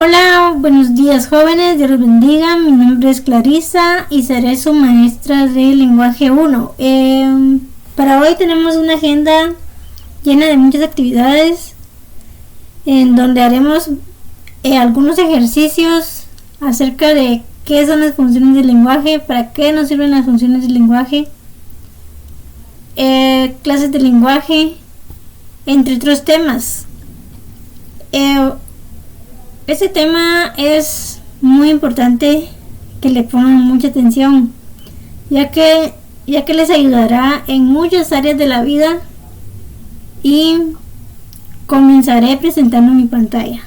Hola, buenos días jóvenes, Dios los bendiga. Mi nombre es Clarisa y seré su maestra de lenguaje 1. Para hoy tenemos una agenda llena de muchas actividades en donde haremos algunos ejercicios acerca de qué son las funciones del lenguaje, para qué nos sirven las funciones del lenguaje, clases de lenguaje, entre otros temas. Este tema es muy importante que le pongan mucha atención, ya que les ayudará en muchas áreas de la vida. Y comenzaré presentando mi pantalla.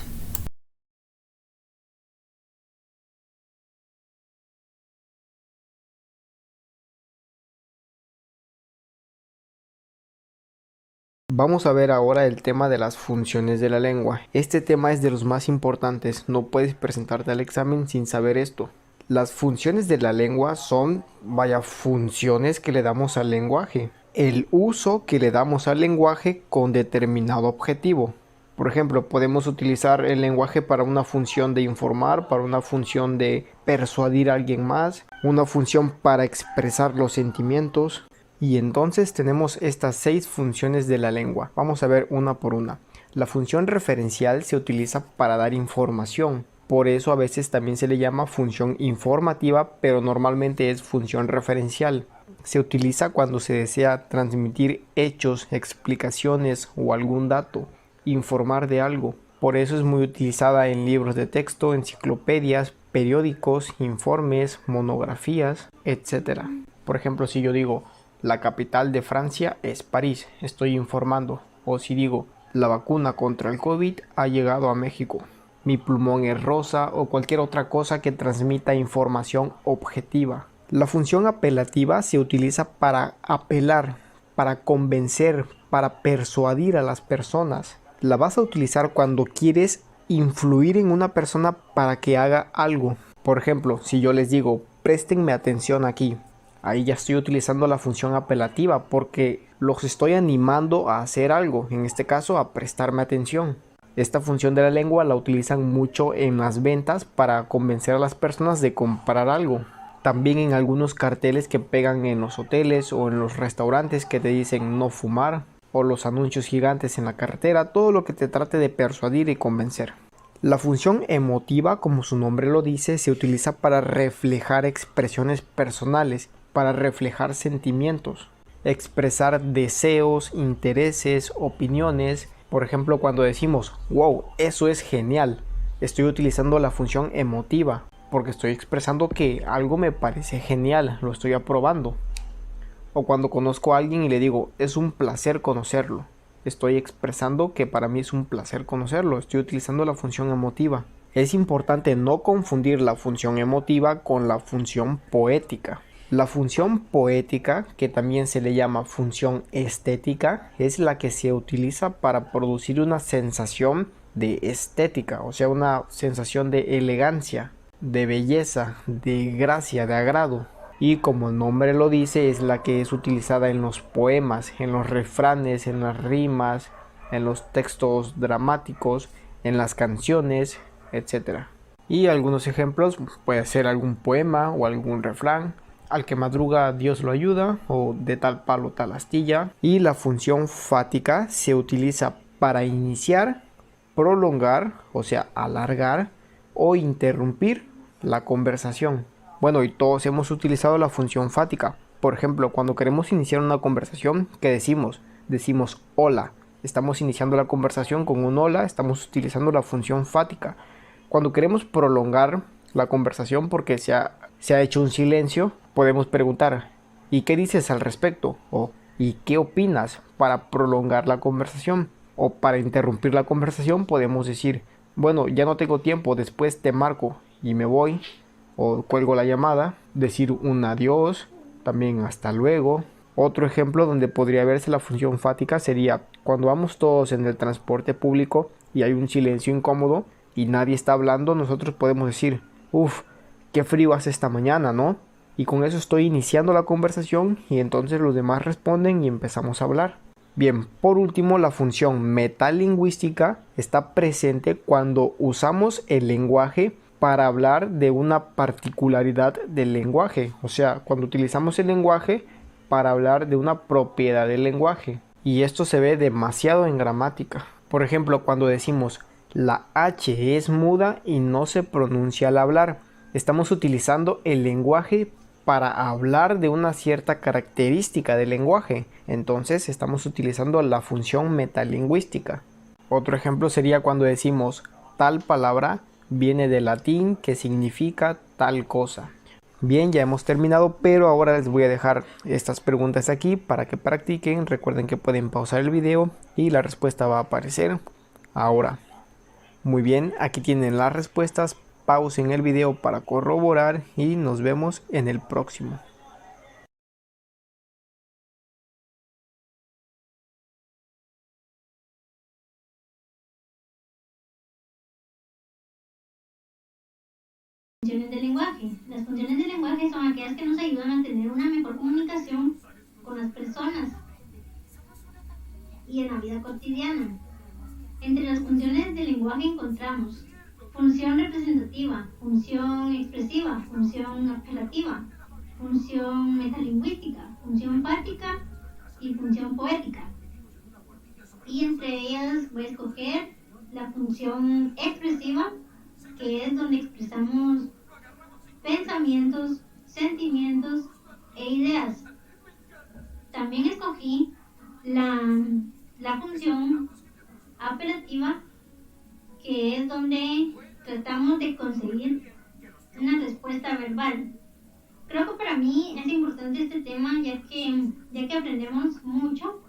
Vamos a ver ahora el tema de las funciones de la lengua. Este tema es de los más importantes, no puedes presentarte al examen sin saber esto. Las funciones de la lengua son, funciones que le damos al lenguaje. El uso que le damos al lenguaje con determinado objetivo. Por ejemplo, podemos utilizar el lenguaje para una función de informar, para una función de persuadir a alguien más, una función para expresar los sentimientos. Y entonces tenemos estas 6 funciones de la lengua. Vamos a ver una por una. La función referencial se utiliza para dar información. Por eso a veces también se le llama función informativa, pero normalmente es función referencial. Se utiliza cuando se desea transmitir hechos, explicaciones o algún dato, informar de algo. Por eso es muy utilizada en libros de texto, enciclopedias, periódicos, informes, monografías, etc. Por ejemplo, si yo digo la capital de Francia es París, estoy informando. O si digo, la vacuna contra el COVID ha llegado a México. Mi pulmón es rosa o cualquier otra cosa que transmita información objetiva. La función apelativa se utiliza para apelar, para convencer, para persuadir a las personas. La vas a utilizar cuando quieres influir en una persona para que haga algo. Por ejemplo, si yo les digo, préstenme atención aquí. Ahí ya estoy utilizando la función apelativa porque los estoy animando a hacer algo, en este caso a prestarme atención. Esta función de la lengua la utilizan mucho en las ventas para convencer a las personas de comprar algo. También en algunos carteles que pegan en los hoteles o en los restaurantes que te dicen no fumar, o los anuncios gigantes en la carretera, todo lo que te trate de persuadir y convencer. La función emotiva, como su nombre lo dice, se utiliza para reflejar expresiones personales, para reflejar sentimientos, expresar deseos, intereses, opiniones. Por ejemplo, cuando decimos, wow, eso es genial, estoy utilizando la función emotiva, porque estoy expresando que algo me parece genial, lo estoy aprobando. O cuando conozco a alguien y le digo, es un placer conocerlo, estoy expresando que para mí es un placer conocerlo, estoy utilizando la función emotiva. Es importante no confundir la función emotiva con la función poética. La función poética, que también se le llama función estética, es la que se utiliza para producir una sensación de estética, o sea, una sensación de elegancia, de belleza, de gracia, de agrado. Y como el nombre lo dice, es la que es utilizada en los poemas, en los refranes, en las rimas, en los textos dramáticos, en las canciones, etc. Y algunos ejemplos, puede ser algún poema o algún refrán. Al que madruga Dios lo ayuda, o de tal palo tal astilla. Y la función fática se utiliza para iniciar, prolongar, o sea, alargar o interrumpir la conversación. Bueno, y todos hemos utilizado la función fática. Por ejemplo, cuando queremos iniciar una conversación, ¿qué decimos? Decimos hola. Estamos iniciando la conversación con un hola, estamos utilizando la función fática. Cuando queremos prolongar la conversación porque se ha hecho un silencio, podemos preguntar, ¿y qué dices al respecto? O ¿y qué opinas? Para prolongar la conversación. O para interrumpir la conversación podemos decir, bueno, ya no tengo tiempo, después te marco y me voy. O cuelgo la llamada, decir un adiós, también hasta luego. Otro ejemplo donde podría verse la función fática sería cuando vamos todos en el transporte público y hay un silencio incómodo y nadie está hablando, nosotros podemos decir, uff, qué frío hace esta mañana, ¿no? Y con eso estoy iniciando la conversación y entonces los demás responden y empezamos a hablar. Bien, por último, la función metalingüística está presente cuando usamos el lenguaje para hablar de una particularidad del lenguaje, o sea, cuando utilizamos el lenguaje para hablar de una propiedad del lenguaje. Y esto se ve demasiado en gramática. Por ejemplo, cuando decimos la H es muda y no se pronuncia al hablar, estamos utilizando el lenguaje para hablar de una cierta característica del lenguaje. Entonces estamos utilizando la función metalingüística. Otro ejemplo sería cuando decimos tal palabra viene del latín que significa tal cosa. Bien, ya hemos terminado, pero ahora les voy a dejar estas preguntas aquí para que practiquen. Recuerden que pueden pausar el video y la respuesta va a aparecer ahora. Muy bien, aquí tienen las respuestas. Pausen el video para corroborar y nos vemos en el próximo. Funciones del lenguaje. Las funciones del lenguaje son aquellas que nos ayudan a tener una mejor comunicación con las personas y en la vida cotidiana. Entre las funciones del lenguaje encontramos función representativa, función expresiva, función apelativa, función metalingüística, función fáctica y función poética. Y entre ellas voy a escoger la función expresiva, que es donde expresamos pensamientos, sentimientos e ideas. También escogí la función apelativa, que es donde tratamos de conseguir una respuesta verbal. Creo que para mí es importante este tema ya que aprendemos mucho.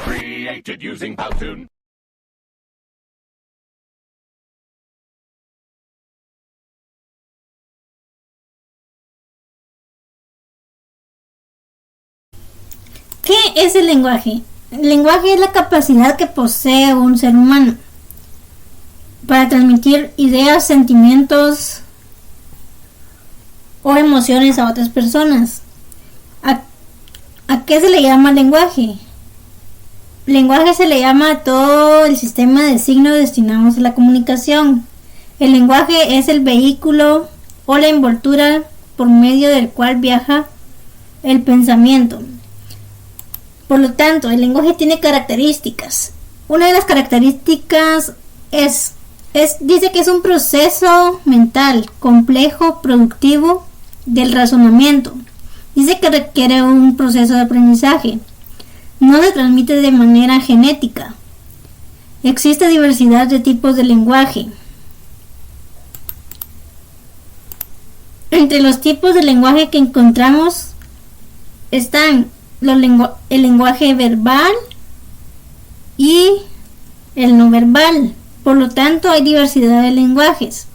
Created using Powtoon. ¿Qué es el lenguaje? El lenguaje es la capacidad que posee un ser humano para transmitir ideas, sentimientos o emociones a otras personas. ¿A qué se le llama lenguaje? Lenguaje se le llama a todo el sistema de signos destinados a la comunicación. El lenguaje es el vehículo o la envoltura por medio del cual viaja el pensamiento. Por lo tanto, el lenguaje tiene características. Una de las características dice que es un proceso mental complejo, productivo del razonamiento. Dice que requiere un proceso de aprendizaje. No se transmite de manera genética. Existe diversidad de tipos de lenguaje. Entre los tipos de lenguaje que encontramos están el lenguaje verbal y el no verbal. Por lo tanto, hay diversidad de lenguajes.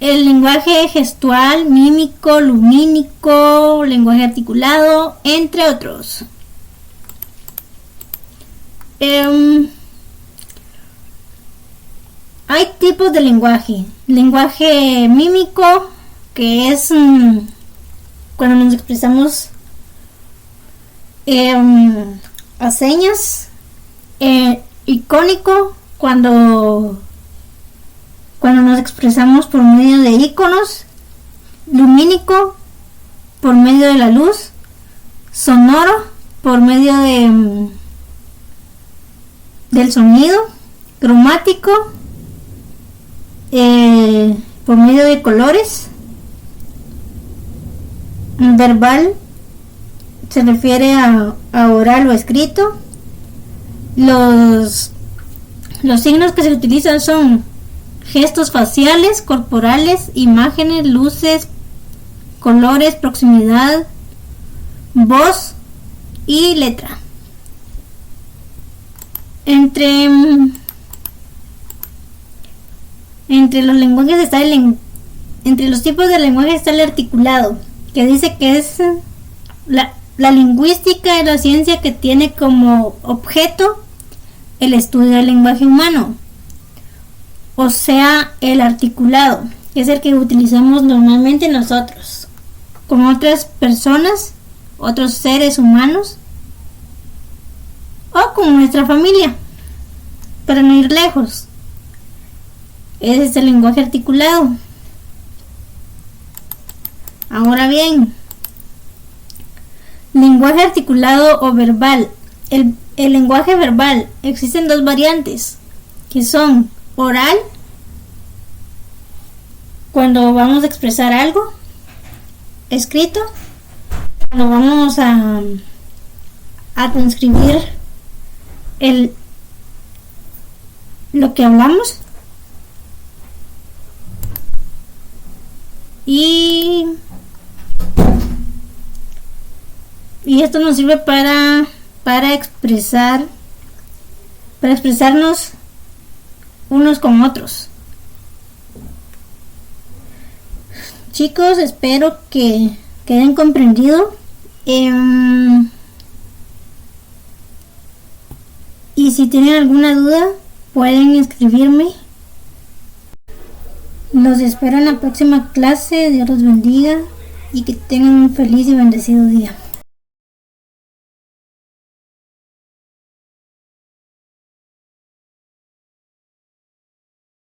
El lenguaje gestual, mímico, lumínico, lenguaje articulado, entre otros. Hay tipos de lenguaje. Lenguaje mímico, que es cuando nos expresamos a señas. Icónico, cuando nos expresamos por medio de iconos. Lumínico, por medio de la luz. Sonoro, por medio del sonido. Cromático, por medio de colores. Verbal se refiere a oral o escrito. Los signos que se utilizan son gestos faciales, corporales, imágenes, luces, colores, proximidad, voz y letra. Entre los lenguajes está entre los tipos de lenguaje está el articulado, que dice que es la lingüística, es la ciencia que tiene como objeto el estudio del lenguaje humano. O sea, el articulado, que es el que utilizamos normalmente nosotros, con otras personas, otros seres humanos, o con nuestra familia, para no ir lejos. Ese es el lenguaje articulado. Ahora bien, lenguaje articulado o verbal. El lenguaje verbal, existen dos variantes, que son oral, cuando vamos a expresar algo. Escrito, cuando vamos a transcribir lo que hablamos. Y esto nos sirve para expresarnos unos con otros. Chicos, espero que hayan comprendido. Y si tienen alguna duda, pueden escribirme. Los espero en la próxima clase. Dios los bendiga y que tengan un feliz y bendecido día.